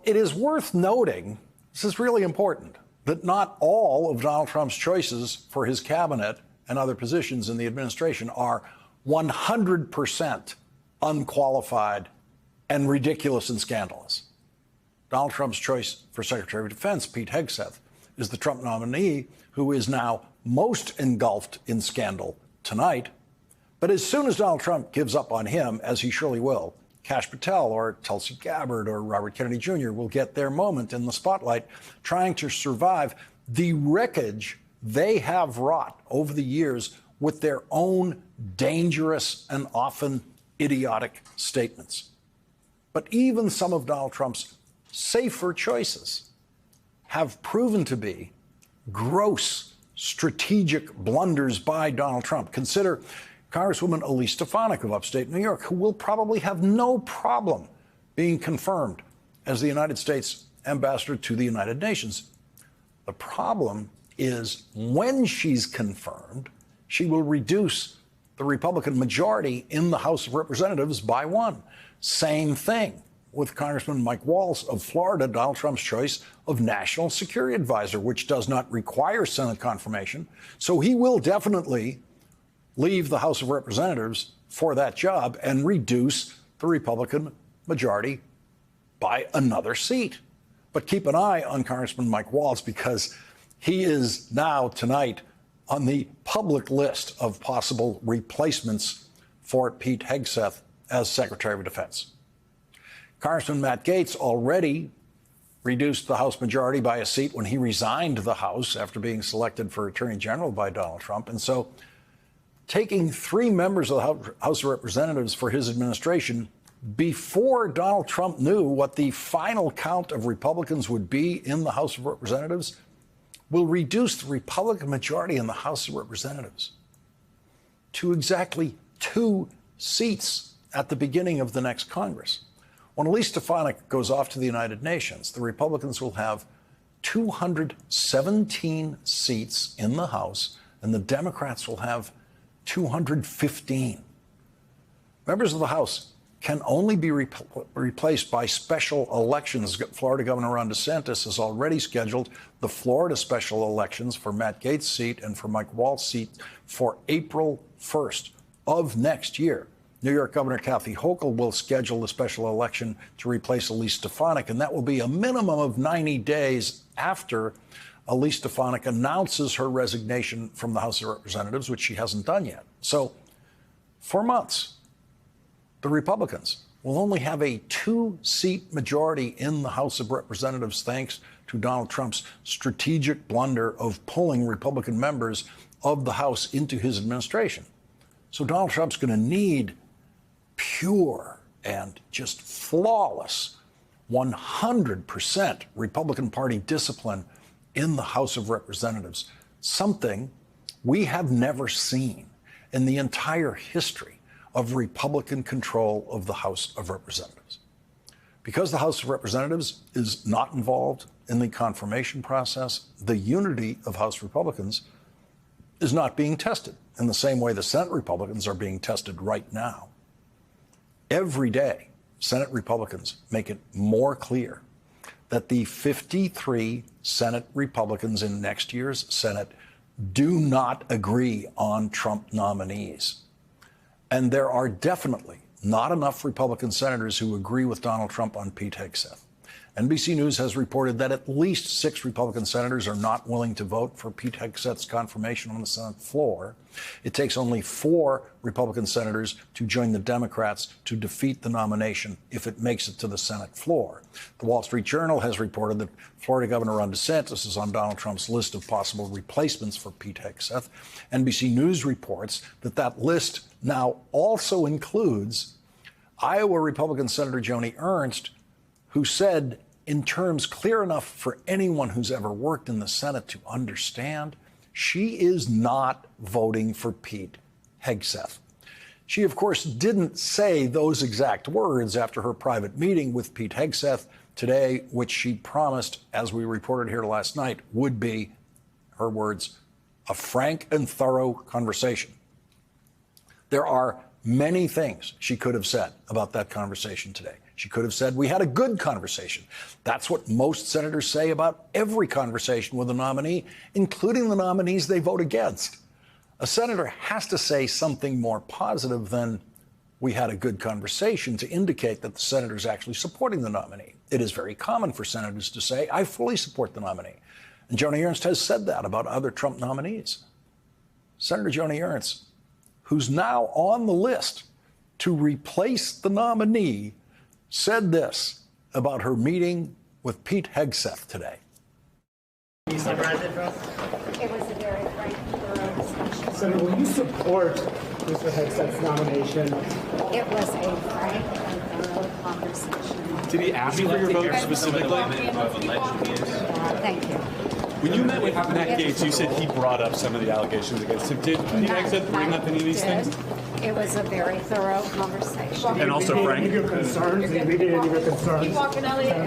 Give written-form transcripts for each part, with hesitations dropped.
It is worth noting, this is really important, that not all of Donald Trump's choices for his cabinet and other positions in the administration are 100% unqualified and ridiculous and scandalous. Donald Trump's choice for Secretary of Defense, Pete Hegseth, is the Trump nominee who is now most engulfed in scandal tonight. But as soon as Donald Trump gives up on him, as he surely will, Kash Patel or Tulsi Gabbard or Robert Kennedy Jr. will get their moment in the spotlight, trying to survive the wreckage they have wrought over the years with their own dangerous and often idiotic statements. But even some of Donald Trump's safer choices have proven to be gross strategic blunders by Donald Trump. Consider Congresswoman Elise Stefanik of upstate New York, who will probably have no problem being confirmed as the United States ambassador to the United Nations. The problem is when she's confirmed, she will reduce the Republican majority in the House of Representatives by one. Same thing with Congressman Mike Waltz of Florida, Donald Trump's choice of National Security Advisor, which does not require Senate confirmation. So he will definitely leave the House of Representatives for that job and reduce the Republican majority by another seat. But keep an eye on Congressman Mike Waltz, because he is now tonight on the public list of possible replacements for Pete Hegseth as Secretary of Defense. Congressman Matt Gaetz already reduced the House majority by a seat when he resigned the House after being selected for Attorney General by Donald Trump. And so taking 3 members of the House of Representatives for his administration before Donald Trump knew what the final count of Republicans would be in the House of Representatives will reduce the Republican majority in the House of Representatives to exactly 2 seats at the beginning of the next Congress. When Elise Stefanik goes off to the United Nations, the Republicans will have 217 seats in the House, and the Democrats will have 215. Members of the House can only be replaced by special elections. Florida Governor Ron DeSantis has already scheduled the Florida special elections for Matt Gaetz' seat and for Mike Waltz's seat for April 1st of next year. New York Governor Kathy Hochul will schedule the special election to replace Elise Stefanik, and that will be a minimum of 90 days after Elise Stefanik announces her resignation from the House of Representatives, which she hasn't done yet. So for months, the Republicans will only have a 2-seat majority in the House of Representatives, thanks to Donald Trump's strategic blunder of pulling Republican members of the House into his administration. So Donald Trump's going to need pure and just flawless 100% Republican Party discipline in the House of Representatives, something we have never seen in the entire history of Republican control of the House of Representatives. Because the House of Representatives is not involved in the confirmation process, the unity of House Republicans is not being tested in the same way the Senate Republicans are being tested right now. Every day, Senate Republicans make it more clear that the 53 Senate Republicans in next year's Senate do not agree on Trump nominees. And there are definitely not enough Republican senators who agree with Donald Trump on Pete Hegseth. NBC News has reported that at least 6 Republican senators are not willing to vote for Pete Hegseth's confirmation on the Senate floor. It takes only 4 Republican senators to join the Democrats to defeat the nomination if it makes it to the Senate floor. The Wall Street Journal has reported that Florida Governor Ron DeSantis is on Donald Trump's list of possible replacements for Pete Hegseth. NBC News reports that that list now also includes Iowa Republican Senator Joni Ernst, who said, in terms clear enough for anyone who's ever worked in the Senate to understand, she is not voting for Pete Hegseth. She, of course, didn't say those exact words after her private meeting with Pete Hegseth today, which she promised, as we reported here last night, would be, her words, a frank and thorough conversation. There are many things she could have said about that conversation today. She could have said, we had a good conversation. That's what most senators say about every conversation with a nominee, including the nominees they vote against. A senator has to say something more positive than, we had a good conversation, to indicate that the senator is actually supporting the nominee. It is very common for senators to say, I fully support the nominee. And Joni Ernst has said that about other Trump nominees. Senator Joni Ernst, who's now on the list to replace the nominee, said this about her meeting with Pete Hegseth today. Can you summarize it for us? It was a very frank, thorough discussion. Senator, will you support Mr. Hegseth's nomination? It was a frank and thorough conversation. Did he ask for your vote specifically? Thank you. When you met with Matt Gaetz, you said he brought up some of the allegations against him. Did Pete Hegseth bring up any of these things? It was a very thorough conversation. And also Any Frank? of your concerns? Did he read any of your concerns? Keep walking, Elliot.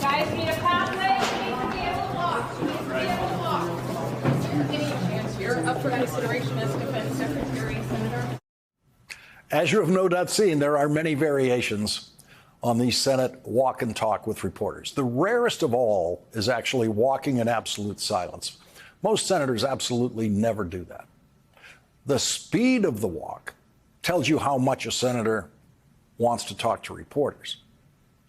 Guys need a pathway. We need to be able to walk. We need to be able to walk. Any chance you're up for consideration as defense secretary, Senator? As you have no doubt seen, there are many variations on the Senate walk and talk with reporters. The rarest of all is actually walking in absolute silence. Most senators absolutely never do that. The speed of the walk tells you how much a senator wants to talk to reporters.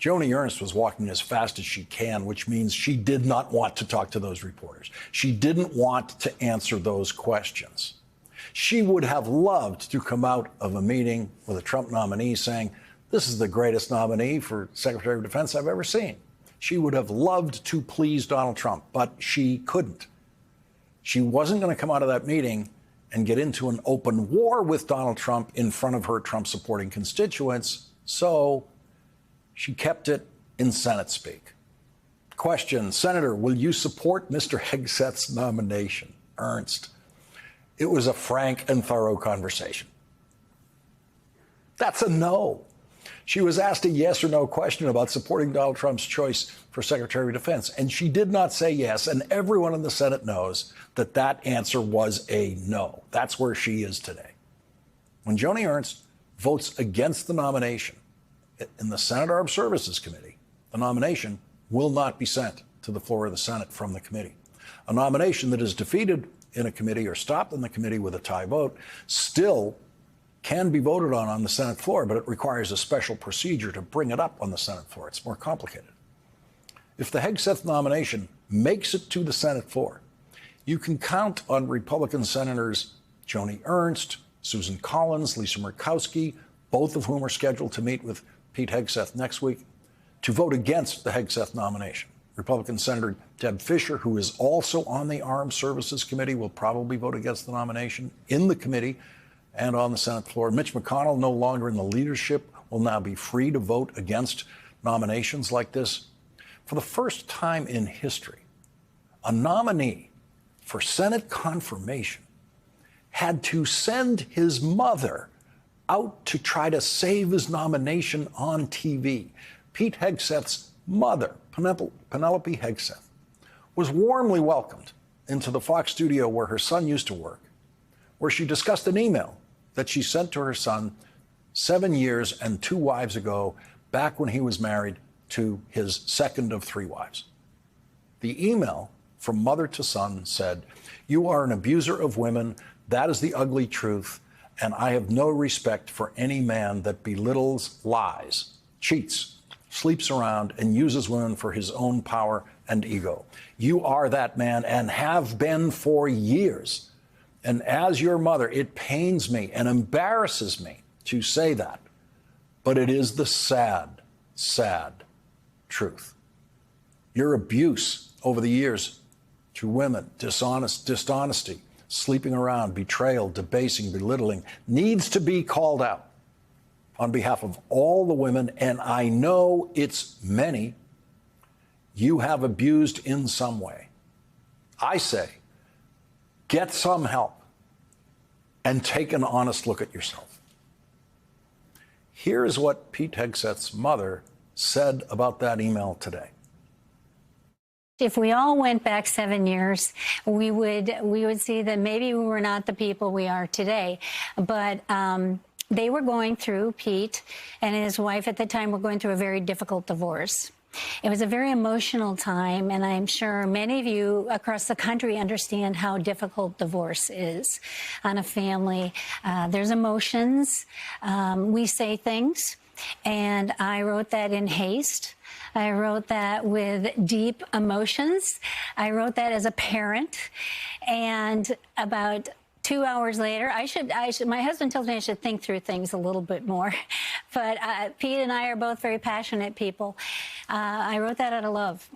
Joni Ernst was walking as fast as she can, which means she did not want to talk to those reporters. She didn't want to answer those questions. She would have loved to come out of a meeting with a Trump nominee saying, this is the greatest nominee for Secretary of Defense I've ever seen. She would have loved to please Donald Trump, but she couldn't. She wasn't going to come out of that meeting and get into an open war with Donald Trump in front of her Trump-supporting constituents, so she kept it in Senate speak. Question, Senator, will you support Mr. Hegseth's nomination? Ernst. It was a frank and thorough conversation. That's a no. She was asked a yes or no question about supporting Donald Trump's choice for Secretary of Defense, and she did not say yes, and everyone in the Senate knows that that answer was a no. That's where she is today. When Joni Ernst votes against the nomination in the Senate Armed Services Committee, the nomination will not be sent to the floor of the Senate from the committee. A nomination that is defeated in a committee or stopped in the committee with a tie vote still can be voted on the Senate floor, but it requires a special procedure to bring it up on the Senate floor. It's more complicated. If the Hegseth nomination makes it to the Senate floor, you can count on Republican Senators Joni Ernst, Susan Collins, Lisa Murkowski, both of whom are scheduled to meet with Pete Hegseth next week, to vote against the Hegseth nomination. Republican Senator Deb Fischer, who is also on the Armed Services Committee, will probably vote against the nomination in the committee and on the Senate floor. Mitch McConnell, no longer in the leadership, will now be free to vote against nominations like this. For the first time in history, a nominee for Senate confirmation had to send his mother out to try to save his nomination on TV. Pete Hegseth's mother, Penelope Hegseth, was warmly welcomed into the Fox studio where her son used to work, where she discussed an email that she sent to her son 7 years and 2 wives ago, back when he was married to his second of 3 wives. The email from mother to son said, you are an abuser of women. That is the ugly truth. And I have no respect for any man that belittles, lies, cheats, sleeps around, and uses women for his own power and ego. You are that man and have been for years. And as your mother, it pains me and embarrasses me to say that, but it is the sad, sad truth. Your abuse over the years to women, dishonesty, sleeping around, betrayal, debasing, belittling, needs to be called out on behalf of all the women, and I know it's many, you have abused in some way. I say, get some help and take an honest look at yourself. Here is what Pete Hegseth's mother said about that email today. If we all went back 7 years, we would see that maybe we were not the people we are today. But they were going through, Pete and his wife at the time were going through a very difficult divorce. It was a very emotional time, and I'm sure many of you across the country understand how difficult divorce is on a family. There's emotions. We say things, and I wrote that in haste. I wrote that with deep emotions. I wrote that as a parent, and about 2 hours later, my husband tells me I should think through things a little bit more, but Pete and I are both very passionate people. I wrote that out of love.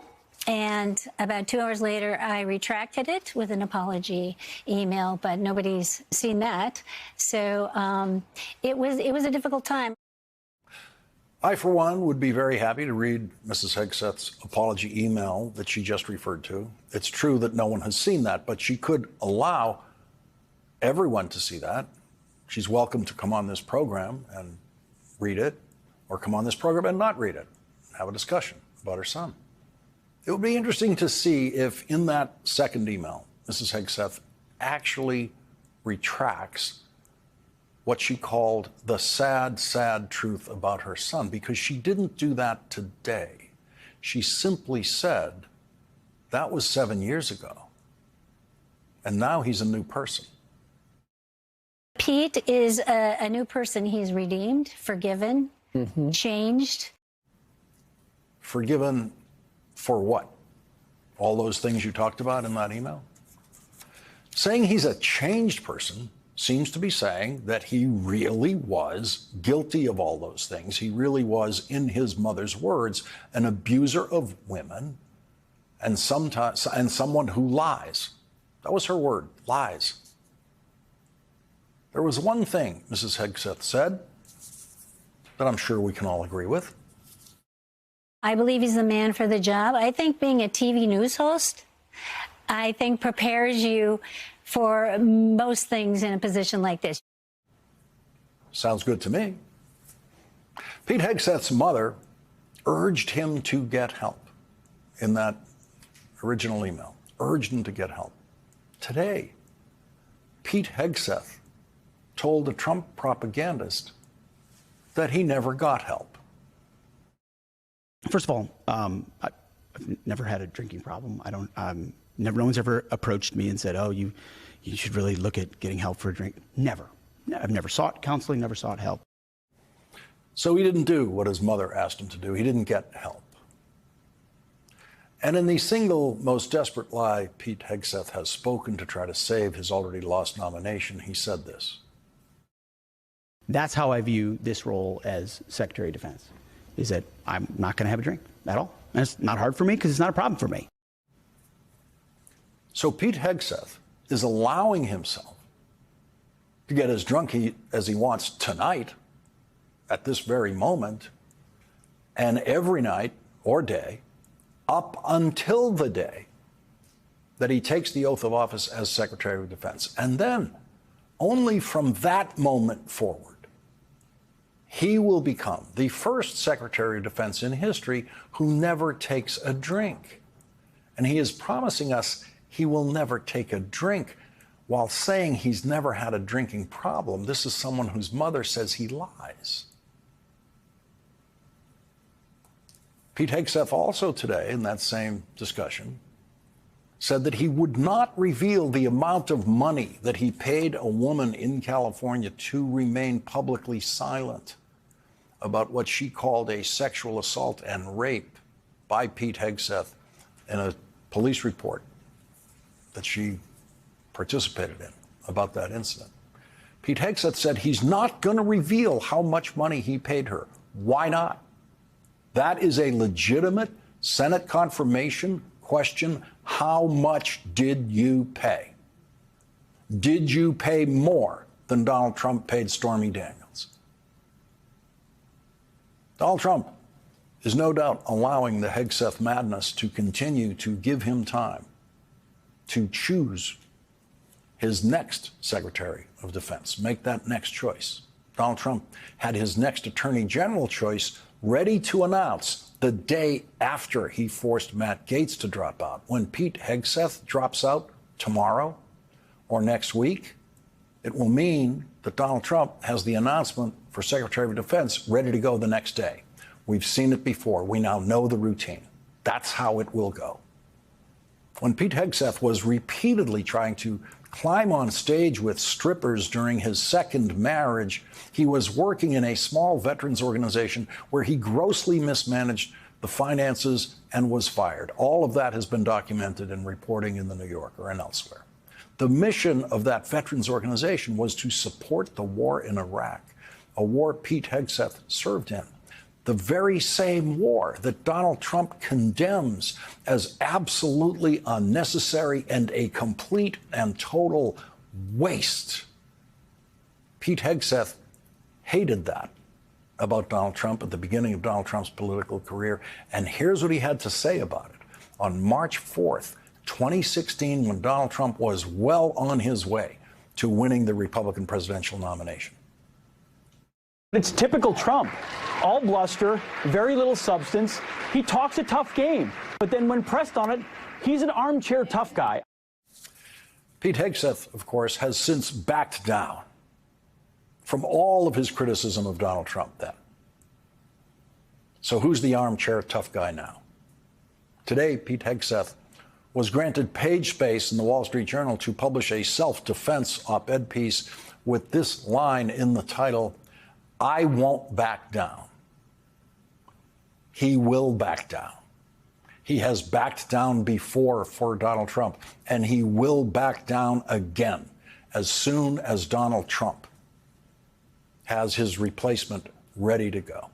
And about 2 hours later, I retracted it with an apology email, but nobody's seen that. So it was a difficult time. I, for one, would be very happy to read Mrs. Hegseth's apology email that she just referred to. It's true that no one has seen that, but she could allow everyone to see that. She's welcome to come on this program and read it, or come on this program and not read it, have a discussion about her son. It would be interesting to see if in that second email, Mrs. Hegseth actually retracts what she called the sad, sad truth about her son, because she didn't do that today. She simply said, that was 7 years ago, and now he's a new person. Pete is a new person. He's redeemed, forgiven, changed. Forgiven for what? All those things you talked about in that email? Saying he's a changed person seems to be saying that he really was guilty of all those things. He really was, in his mother's words, an abuser of women and someone who lies. That was her word, lies. There was one thing Mrs. Hegseth said that I'm sure we can all agree with. I believe he's the man for the job. I think being a TV news host, I think prepares you for most things in a position like this. Sounds good to me. Pete Hegseth's mother urged him to get help in that original email, urged him to get help. Today, Pete Hegseth told a Trump propagandist that he never got help. First of all, I've never had a drinking problem. I don't. No one's ever approached me and said, "Oh, you should really look at getting help for a drink." Never. I've never sought counseling. Never sought help. So he didn't do what his mother asked him to do. He didn't get help. And in the single most desperate lie Pete Hegseth has spoken to try to save his already lost nomination, he said this. That's how I view this role as Secretary of Defense, is that I'm not going to have a drink at all. And it's not hard for me because it's not a problem for me. So Pete Hegseth is allowing himself to get as drunk as he wants tonight, at this very moment, and every night or day, up until the day that he takes the oath of office as Secretary of Defense. And then, only from that moment forward, he will become the first Secretary of Defense in history who never takes a drink. And he is promising us he will never take a drink while saying he's never had a drinking problem. This is someone whose mother says he lies. Pete Hegseth also today, in that same discussion, said that he would not reveal the amount of money that he paid a woman in California to remain publicly silent about what she called a sexual assault and rape by Pete Hegseth in a police report that she participated in about that incident. Pete Hegseth said he's not going to reveal how much money he paid her. Why not? That is a legitimate Senate confirmation question. How much did you pay? Did you pay more than Donald Trump paid Stormy Daniels? Donald Trump is no doubt allowing the Hegseth madness to continue to give him time to choose his next Secretary of Defense, make that next choice. Donald Trump had his next Attorney General choice ready to announce the day after he forced Matt Gaetz to drop out. When Pete Hegseth drops out tomorrow or next week, It will mean that Donald Trump has the announcement for Secretary of Defense ready to go the next day. We've seen it before. We now know the routine. That's how it will go. When Pete Hegseth was repeatedly trying to climb on stage with strippers during his second marriage, he was working in a small veterans organization where he grossly mismanaged the finances and was fired. All of that has been documented in reporting in the New Yorker and elsewhere. The mission of that veterans organization was to support the war in Iraq, a war Pete Hegseth served in. The very same war that Donald Trump condemns as absolutely unnecessary and a complete and total waste. Pete Hegseth hated that about Donald Trump at the beginning of Donald Trump's political career. And here's what he had to say about it. On March 4th, 2016, when Donald Trump was well on his way to winning the Republican presidential nomination. It's typical Trump. All bluster, very little substance. He talks a tough game, but then when pressed on it, he's an armchair tough guy. Pete Hegseth, of course, has since backed down from all of his criticism of Donald Trump then. So who's the armchair tough guy now? Today, Pete Hegseth was granted page space in the Wall Street Journal to publish a self-defense op-ed piece with this line in the title, "I won't back down." He will back down. He has backed down before for Donald Trump, and he will back down again as soon as Donald Trump has his replacement ready to go.